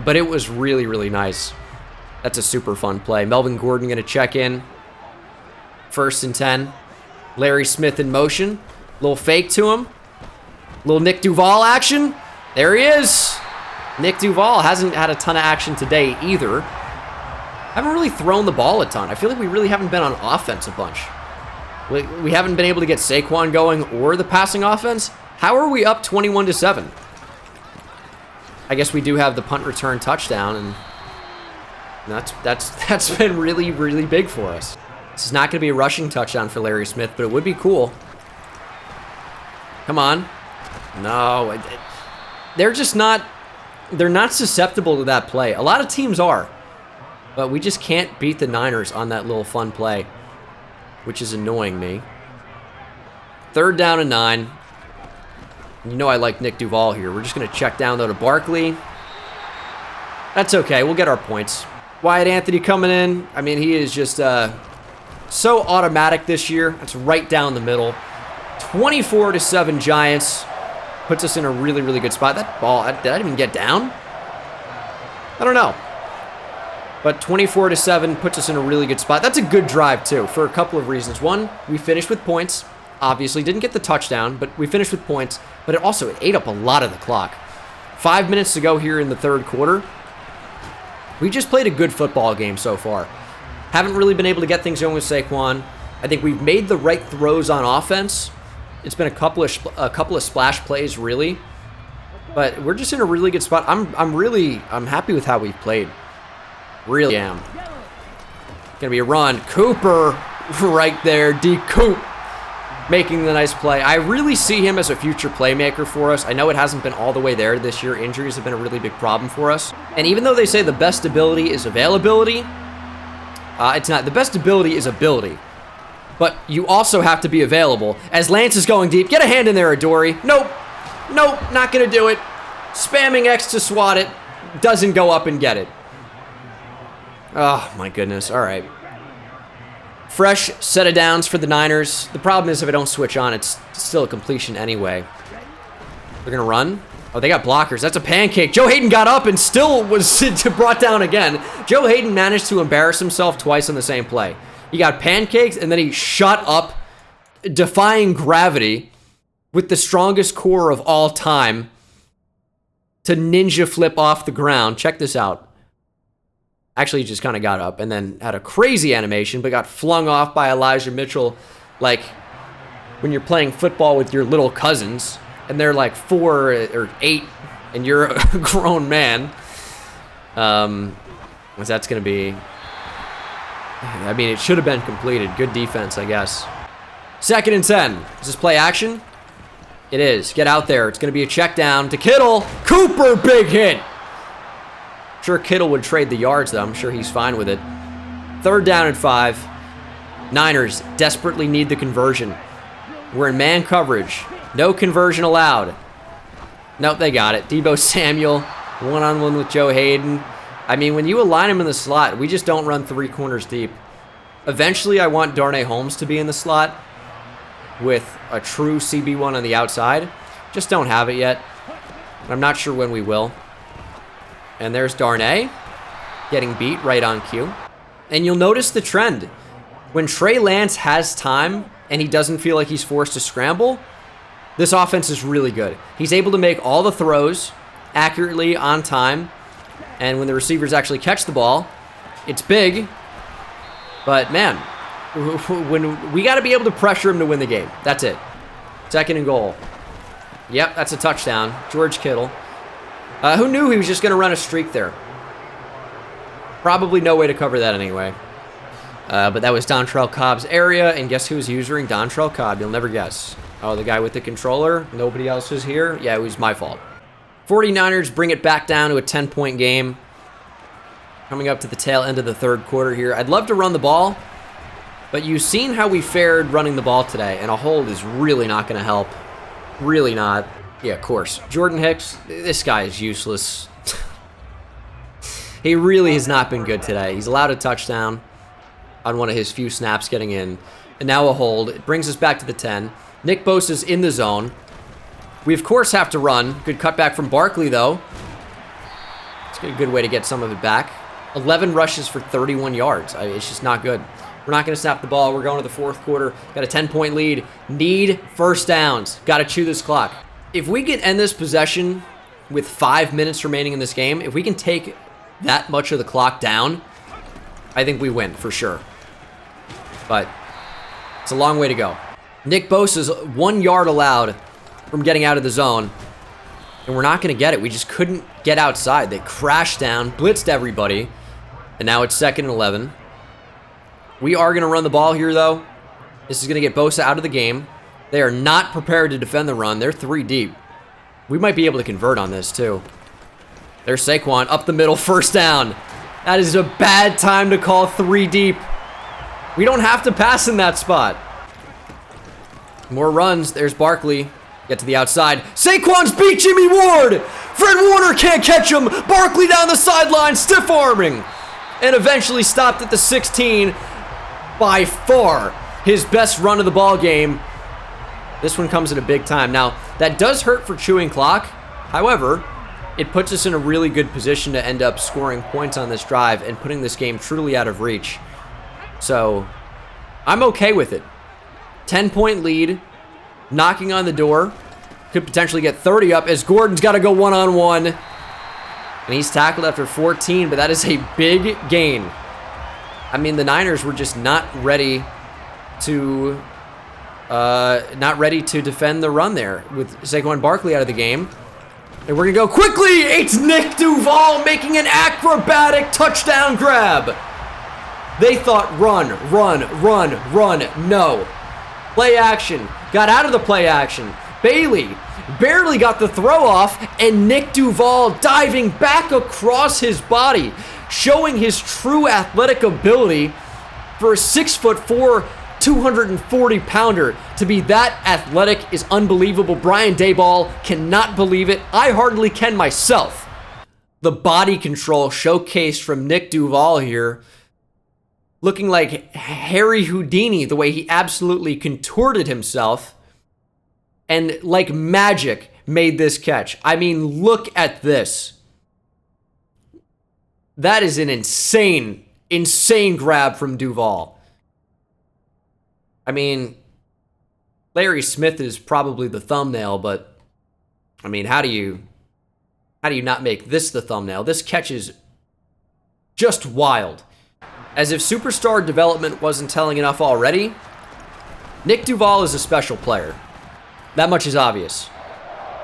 but it was really, really nice. That's a super fun play. Melvin Gordon going to check in. 1st and 10. Larry Smith in motion. Little fake to him. Little Nick Duval action. There he is. Nick Duval hasn't had a ton of action today either. Haven't really thrown the ball a ton. I feel like we really haven't been on offense a bunch. We haven't been able to get Saquon going or the passing offense. How are we up 21-7? I guess we do have the punt return touchdown, and that's been really, really big for us. This is not going to be a rushing touchdown for Larry Smith, but it would be cool. Come on. No. They're just not... They're not susceptible to that play. A lot of teams are. But we just can't beat the Niners on that little fun play, which is annoying me. 3rd down and 9. You know I like Nick Duval here. We're just going to check down, though, to Barkley. That's okay. We'll get our points. Wyatt Anthony coming in. I mean, he is just so automatic this year. That's right down the middle. 24-7 Giants. Puts us in a really, really good spot. That ball, did I even get down? I don't know. But 24-7 puts us in a really good spot. That's a good drive, too, for a couple of reasons. One, we finished with points. Obviously, didn't get the touchdown, but we finished with points. But it ate up a lot of the clock. 5 minutes to go here in the 3rd quarter. We just played a good football game so far. Haven't really been able to get things going with Saquon. I think we've made the right throws on offense. It's been a couple of splash plays, really. But we're just in a really good spot. I'm happy with how we've played. Really am. Gonna be a run. Cooper right there. D. Coop making the nice play. I really see him as a future playmaker for us. I know it hasn't been all the way there this year. Injuries have been a really big problem for us. And even though they say the best ability is availability, it's not. The best ability is ability. But you also have to be available. As Lance is going deep, get a hand in there, Adoree. Nope. Nope, not going to do it. Spamming X to swat it. Doesn't go up and get it. Oh, my goodness. All right. Fresh set of downs for the Niners. The problem is if I don't switch on, it's still a completion anyway. They're going to run. Oh, they got blockers. That's a pancake. Joe Hayden got up and still was brought down again. Joe Hayden managed to embarrass himself twice on the same play. He got pancakes, and then he shot up, defying gravity, with the strongest core of all time, to ninja flip off the ground. Check this out. Actually, he just kind of got up and then had a crazy animation, but got flung off by Elijah Mitchell, like when you're playing football with your little cousins, and they're like 4 or 8, and you're a grown man. That's going to be... I mean, it should have been completed. Good defense, I guess. 2nd and 10. Is this play action? It is. Get out there. It's going to be a check down to Kittle. Cooper, big hit. I'm sure Kittle would trade the yards, though. I'm sure he's fine with it. 3rd down and 5. Niners desperately need the conversion. We're in man coverage. No conversion allowed. Nope, they got it. Deebo Samuel, one-on-one with Joe Hayden. I mean, when you align him in the slot, we just don't run 3 corners deep. Eventually, I want Darnay Holmes to be in the slot with a true CB1 on the outside. Just don't have it yet. I'm not sure when we will. And there's Darnay getting beat right on cue. And you'll notice the trend. When Trey Lance has time and he doesn't feel like he's forced to scramble, this offense is really good. He's able to make all the throws accurately on time. And when the receivers actually catch the ball, it's big. But, man, when we got to be able to pressure him to win the game. That's it. 2nd and goal. Yep, that's a touchdown. George Kittle. Who knew he was just going to run a streak there? Probably no way to cover that anyway. But that was Dontrell Cobb's area. And guess who's using Dontrell Cobb? You'll never guess. Oh, the guy with the controller. Nobody else is here. Yeah, it was my fault. 49ers bring it back down to a 10-point game. Coming up to the tail end of the 3rd quarter here. I'd love to run the ball, but you've seen how we fared running the ball today, and a hold is really not going to help. Really not. Yeah, of course. Jordan Hicks, this guy is useless. He really has not been good today. He's allowed a touchdown on one of his few snaps getting in. And now a hold. It brings us back to the 10. Nick Bosa's in the zone. We, of course, have to run. Good cutback from Barkley, though. It's a good way to get some of it back. 11 rushes for 31 yards. It's just not good. We're not going to snap the ball. We're going to the fourth quarter. Got a 10-point lead. Need first downs. Got to chew this clock. If we can end this possession with 5 minutes remaining in this game, if we can take that much of the clock down, I think we win for sure. But it's a long way to go. Nick Bosa's 1 yard allowed from getting out of the zone, and we're not going to get it. We just couldn't get outside. They crashed down, blitzed everybody, and now it's 2nd and 11. We are going to run the ball here, though. This is going to get Bosa out of the game. They are not prepared to defend the run. They're 3 deep. We might be able to convert on this, too. There's Saquon up the middle, first down. That is a bad time to call 3 deep. We don't have to pass in that spot. More runs. There's Barkley. Get to the outside. Saquon's beat Jimmy Ward. Fred Warner can't catch him. Barkley down the sideline, stiff arming. And eventually stopped at the 16. By far his best run of the ball game. This one comes at a big time. Now, that does hurt for chewing clock. However, it puts us in a really good position to end up scoring points on this drive and putting this game truly out of reach. So, I'm okay with it. 10-point lead, knocking on the door. Could potentially get 30 up as Gordon's got to go one-on-one. And he's tackled after 14, but that is a big gain. I mean, the Niners were just not ready to defend the run there with Saquon Barkley out of the game. And we're going to go quickly. It's Nick Duval making an acrobatic touchdown grab. They thought run. No. Play action. Got out of the play action. Bailey barely got the throw off, and Nick Duval diving back across his body, showing his true athletic ability for a 6'4", 240-pounder to be that athletic is unbelievable. Brian Daboll cannot believe it. I hardly can myself. The body control showcased from Nick Duval here, looking like Harry Houdini, the way he absolutely contorted himself and like magic made this catch. I mean, look at this. That is an insane grab from Duval. I mean, Larry Smith is probably the thumbnail, but I mean, how do you not make this the thumbnail? This catch is just wild. As if superstar development wasn't telling enough already, Nick Duval is a special player. That much is obvious.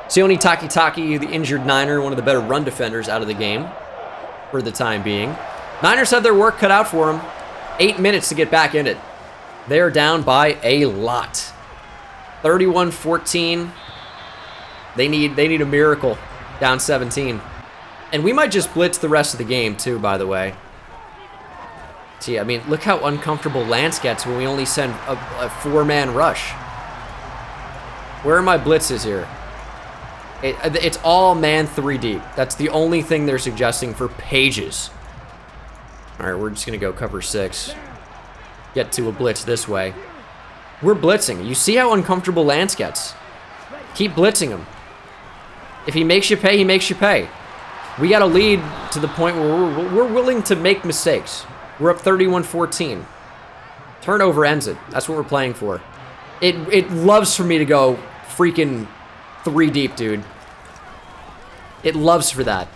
Sione Takitaki, the injured Niner, one of the better run defenders out of the game for the time being. Niners have their work cut out for them. 8 minutes to get back in it. They are down by a lot. 31-14. They need a miracle. Down 17. And we might just blitz the rest of the game too, by the way. See, I mean, look how uncomfortable Lance gets when we only send a four-man rush. Where are my blitzes here? It's all man 3 deep. That's the only thing they're suggesting for pages. All right, we're just going to go cover 6. Get to a blitz this way. We're blitzing. You see how uncomfortable Lance gets. Keep blitzing him. If he makes you pay, he makes you pay. We got to lead to the point where we're willing to make mistakes. We're up 31-14. Turnover ends it. That's what we're playing for. It loves for me to go freaking 3 deep, dude. It loves for that.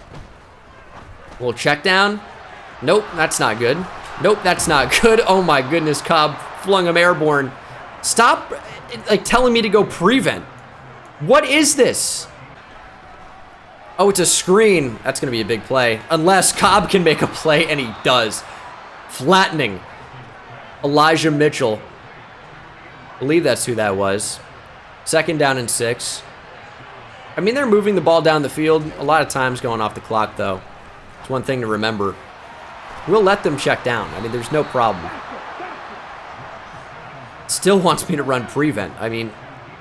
We'll check down. Nope, that's not good. Nope, that's not good. Oh my goodness, Cobb flung him airborne. Stop like telling me to go prevent. What is this? Oh, it's a screen. That's going to be a big play. Unless Cobb can make a play, and he does. Flattening Elijah Mitchell. I believe that's who that was. 2nd down and 6. I mean, they're moving the ball down the field. A lot of times going off the clock, though. It's one thing to remember. We'll let them check down. I mean, there's no problem. Still wants me to run prevent. I mean,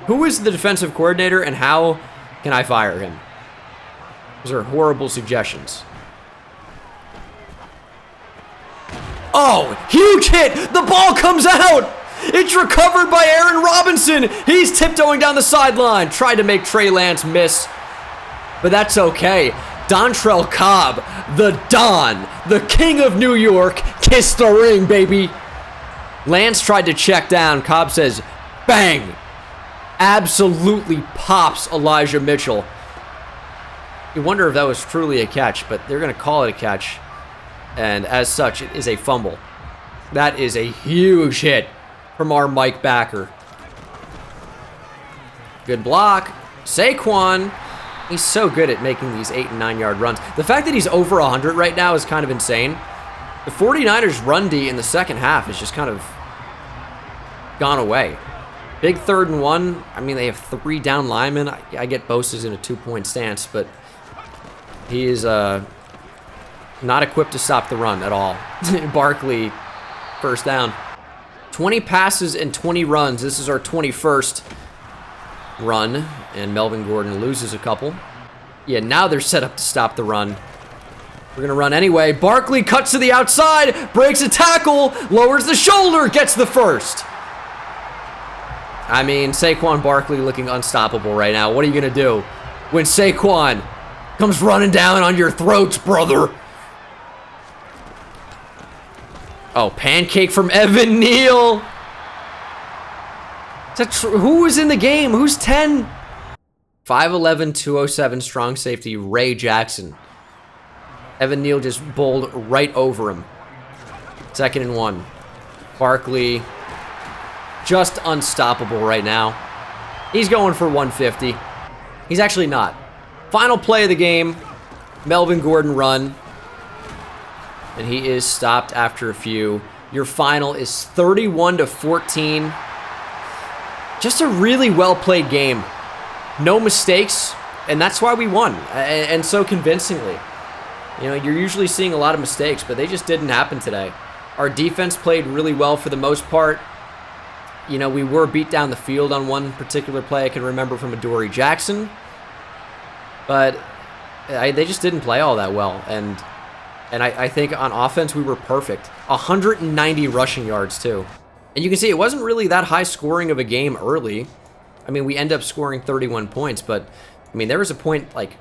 who is the defensive coordinator and how Can I fire him? Those are horrible suggestions. Oh, huge hit! The ball comes out! It's recovered by Aaron Robinson! He's tiptoeing down the sideline. Tried to make Trey Lance miss, but that's okay. Dontrell Cobb, the Don, the King of New York, kiss the ring, baby. Lance tried to check down. Cobb says, bang! Absolutely pops Elijah Mitchell. You wonder if that was truly a catch, but they're going to call it a catch. And as such, it is a fumble. That is a huge hit from our Mike backer. Good block. Saquon. He's so good at making these 8 and 9 yard runs. The fact that he's over 100 right now is kind of insane. The 49ers run D in the second half is just kind of gone away. Big 3rd and 1. I mean, they have 3 down linemen. I get Bosa's in a 2-point stance, but he is not equipped to stop the run at all. Barkley, first down. 20 passes and 20 runs. This is our 21st run, and Melvin Gordon loses a couple. Yeah, now they're set up to stop the run. We're going to run anyway. Barkley cuts to the outside, breaks a tackle, lowers the shoulder, gets the first. I mean, Saquon Barkley looking unstoppable right now. What are you going to do when Saquon comes running down on your throats, brother? Oh, pancake from Evan Neal. Is that who was in the game? Who's 10? 5'11", 207, strong safety, Ray Jackson. Evan Neal just bowled right over him. 2nd and 1. Barkley, just unstoppable right now. He's going for 150. He's actually not. Final play of the game. Melvin Gordon run. And he is stopped after a few. Your final is 31-14. Just a really well-played game. No mistakes, and that's why we won, and so convincingly. You know, you're usually seeing a lot of mistakes, but they just didn't happen today. Our defense played really well for the most part. You know, we were beat down the field on one particular play I can remember from Adoree Jackson, but they just didn't play all that well, and I think on offense we were perfect. 190 rushing yards too. And you can see it wasn't really that high scoring of a game early. I mean, we end up scoring 31 points, but I mean, there was a point like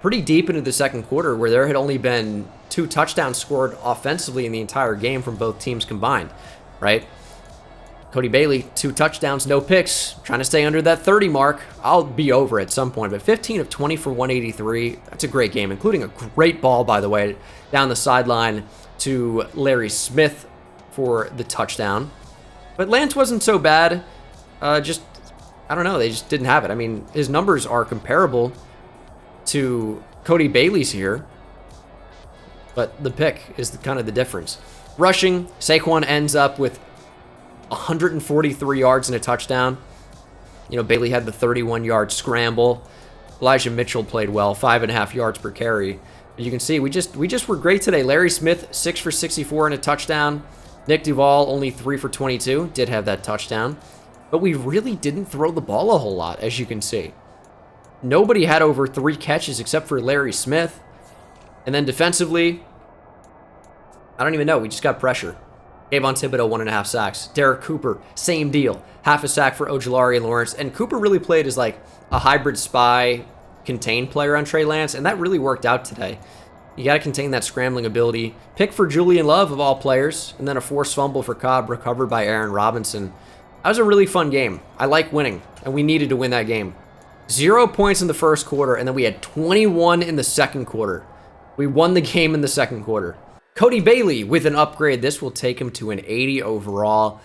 pretty deep into the second quarter where there had only been 2 touchdowns scored offensively in the entire game from both teams combined, right? Cody Bailey, 2 touchdowns, no picks, trying to stay under that 30 mark. I'll be over at some point, but 15 of 20 for 183. That's a great game, including a great ball, by the way, down the sideline to Larry Smith for the touchdown. But Lance wasn't so bad. I don't know, they just didn't have it. I mean, his numbers are comparable to Cody Bailey's here, but the pick is kind of the difference. Rushing, Saquon ends up with 143 yards and a touchdown. You know, Bailey had the 31-yard scramble. Elijah Mitchell played well, 5.5 yards per carry. As you can see, we just were great today. Larry Smith, 6 for 64 and a touchdown. Nick Duval, only 3 for 22, did have that touchdown. But we really didn't throw the ball a whole lot, as you can see. Nobody had over 3 catches except for Larry Smith. And then defensively, I don't even know. We just got pressure. Kayvon Thibodeau, 1.5 sacks. Derek Cooper, same deal. 0.5 sack for Ojulari and Lawrence. And Cooper really played as like a hybrid spy contained player on Trey Lance, and that really worked out today. You got to contain that scrambling ability. Pick for Julian Love, of all players, and then a forced fumble for Cobb, recovered by Aaron Robinson. That was a really fun game. I like winning, and we needed to win that game. 0 points in the first quarter, and then we had 21 in the second quarter. We won the game in the second quarter. Cody Bailey with an upgrade. This will take him to an 80 overall.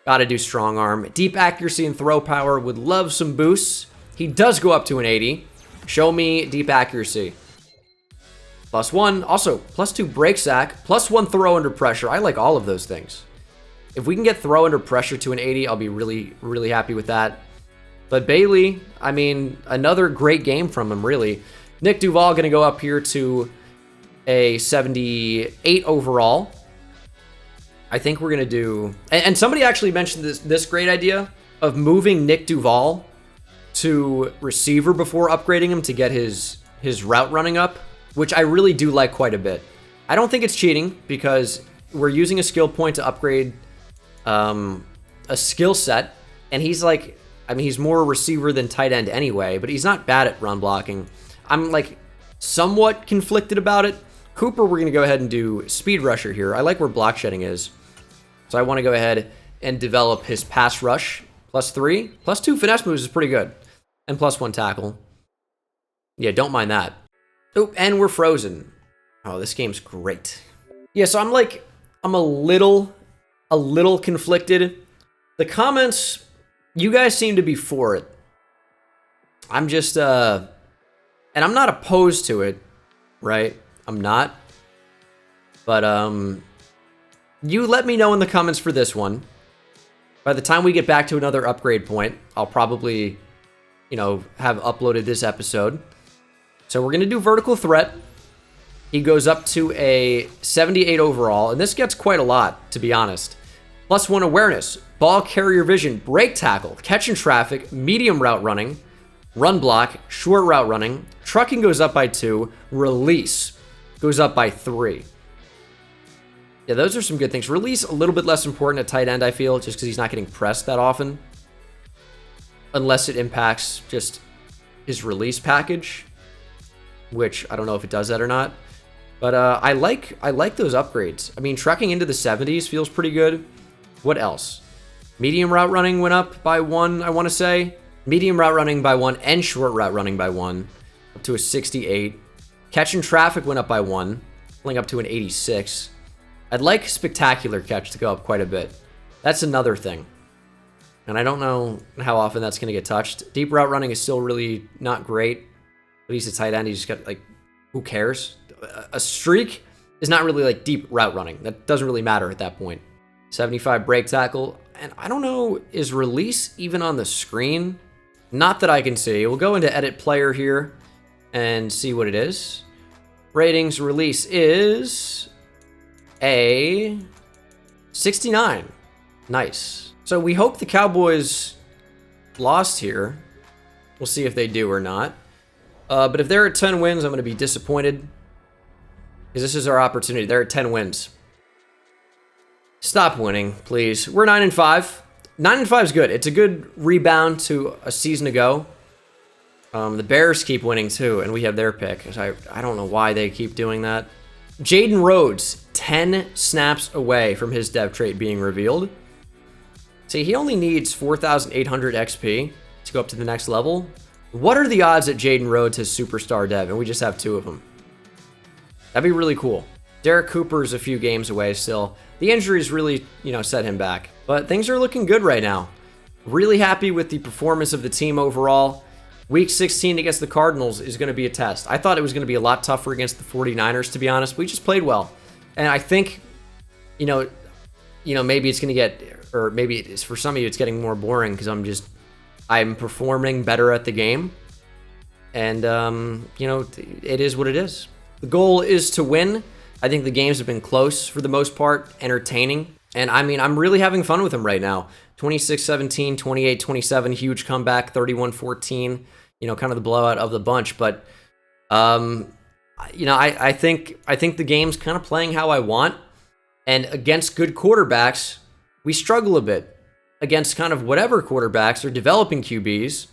Got to do strong arm. Deep accuracy and throw power. Would love some boosts. He does go up to an 80. Show me deep accuracy. +1. Also, +2 break sack. +1 throw under pressure. I like all of those things. If we can get throw under pressure to an 80, I'll be really, really happy with that. But Bailey, I mean, another great game from him, really. Nick Duval going to go up here to a 78 overall. I think we're going to do... And somebody actually mentioned this great idea of moving Nick Duval to receiver before upgrading him to get his route running up, which I really do like quite a bit. I don't think it's cheating because we're using a skill point to upgrade a skill set, and he's like, I mean, he's more a receiver than tight end anyway, but he's not bad at run blocking. I'm like somewhat conflicted about it. Cooper, we're going to go ahead and do speed rusher here. I like where block shedding is. So I want to go ahead and develop his pass rush. +3. +2 finesse moves is pretty good. And +1 tackle. Yeah, don't mind that. Oh, and we're frozen. Oh, this game's great. Yeah, so I'm a little conflicted. The comments, you guys seem to be for it. I'm just, and I'm not opposed to it, right? I'm not. But, you let me know in the comments for this one. By the time we get back to another upgrade point, I'll probably, you know, have uploaded this episode. So we're going to do vertical threat. He goes up to a 78 overall, and this gets quite a lot, to be honest. +1 awareness, ball carrier vision, break tackle, catch in traffic, medium route running, run block, short route running, trucking goes up by 2, release goes up by 3. Yeah, those are some good things. Release, a little bit less important at tight end, I feel, just because he's not getting pressed that often. Unless it impacts just his release package, which I don't know if it does that or not. But I like those upgrades. I mean, trucking into the 70s feels pretty good. What else? Medium route running went up by 1, I want to say. Medium route running by 1 and short route running by 1, up to a 68. Catch in traffic went up by 1, pulling up to an 86. I'd like spectacular catch to go up quite a bit. That's another thing. And I don't know how often that's going to get touched. Deep route running is still really not great. But he's a tight end. He just got, like, who cares? A streak is not really, like, deep route running. That doesn't really matter at that point. 75 break tackle. And I don't know, is release even on the screen? Not that I can see. We'll go into edit player here and see what it is. Ratings release is a 69. Nice. So we hope the Cowboys lost here. We'll see if they do or not. But if they're at 10 wins, I'm going to be disappointed. Because this is our opportunity. They're at 10 wins. Stop winning, please. We're 9-5. 9-5 is good. It's a good rebound to a season ago. The Bears keep winning too, and we have their pick. I don't know why they keep doing that. Jaden Rhodes, 10 snaps away from his dev trait being revealed. See, he only needs 4,800 XP to go up to the next level. What are the odds that Jaden Rhodes has superstar dev, and we just have 2 of them? That'd be really cool. Derek Cooper's a few games away still. The injuries really, set him back. But things are looking good right now. Really happy with the performance of the team overall. Week 16 against the Cardinals is going to be a test. I thought it was going to be a lot tougher against the 49ers, to be honest. We just played well. And I think, maybe it's going to get, or maybe it's, for some of you, it's getting more boring because I'm performing better at the game. And, it is what it is. The goal is to win. I think the games have been close for the most part, entertaining. And I mean, I'm really having fun with them right now. 26-17, 28-27, huge comeback, 31-14, kind of the blowout of the bunch. But, I think the game's kind of playing how I want. And against good quarterbacks, we struggle a bit. Against kind of whatever quarterbacks or developing QBs,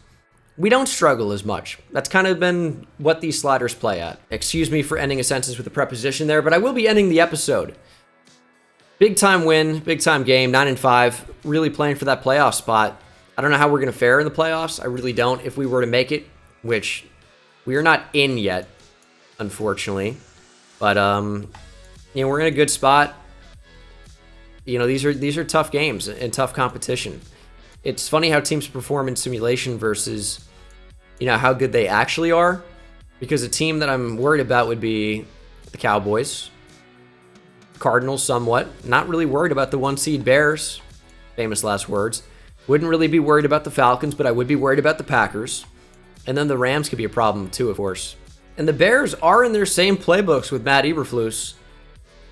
we don't struggle as much. That's kind of been what these sliders play at. Excuse me for ending a sentence with a preposition there, but I will be ending the episode. Big time win, big time game, 9-5, really playing for that playoff spot. I don't know how we're going to fare in the playoffs. I really don't. If we were to make it, which we are not in yet, unfortunately. But, we're in a good spot. These are tough games and tough competition. It's funny how teams perform in simulation versus, how good they actually are. Because a team that I'm worried about would be the Cowboys. Cardinals somewhat. Not really worried about the 1 seed Bears. Famous last words. Wouldn't really be worried about the Falcons, but I would be worried about the Packers. And then the Rams could be a problem too, of course. And the Bears are in their same playbooks with Matt Eberflus.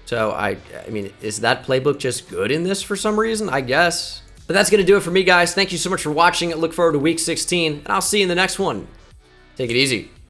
So, I mean, is that playbook just good in this for some reason? I guess. But that's going to do it for me, guys. Thank you so much for watching. I look forward to week 16, and I'll see you in the next one. Take it easy.